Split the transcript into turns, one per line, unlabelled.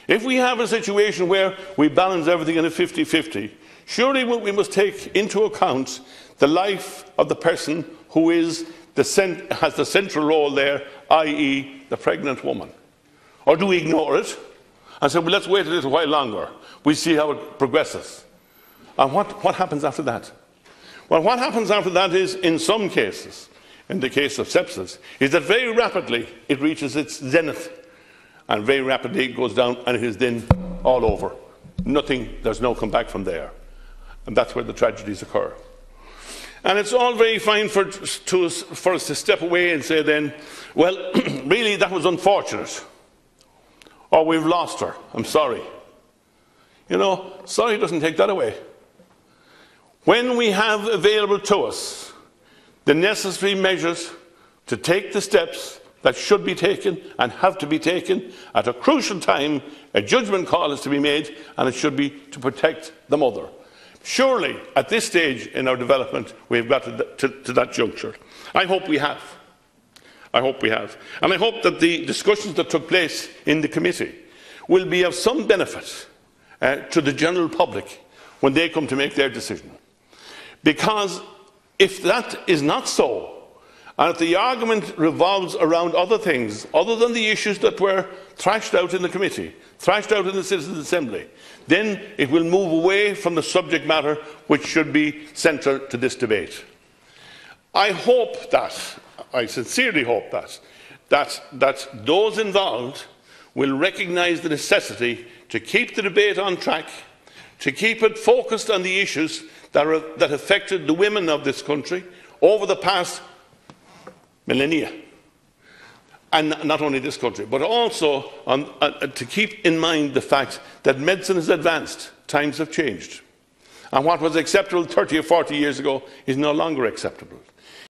If we have a situation where we balance everything in a 50-50, surely we must take into account the life of the person who has the central role there, i.e. the pregnant woman. Or do we ignore it and say, well, let's wait a little while longer, we'll see how it progresses? And what happens after that? Well, what happens after that is, in some cases, in the case of sepsis, is that very rapidly it reaches its zenith, and very rapidly it goes down, and it is then all over. Nothing, there's no comeback from there. And that's where the tragedies occur. And it's all very fine for us to step away and say then, well, really that was unfortunate. Or we've lost her, I'm sorry. You know, sorry doesn't take that away. When we have available to us the necessary measures to take the steps that should be taken and have to be taken at a crucial time, a judgment call is to be made, and it should be to protect the mother. Surely, at this stage in our development, we've got to that juncture. I hope we have. I hope we have. And I hope that the discussions that took place in the committee will be of some benefit to the general public when they come to make their decision. Because if that is not so, and if the argument revolves around other things, other than the issues that were thrashed out in the committee, thrashed out in the Citizens' Assembly, then it will move away from the subject matter which should be central to this debate. I hope that, I sincerely hope that those involved will recognise the necessity to keep the debate on track, to keep it focused on the issues that affected the women of this country over the past millennia. And not only this country, but also to keep in mind the fact that medicine has advanced, times have changed. And what was acceptable 30 or 40 years ago is no longer acceptable.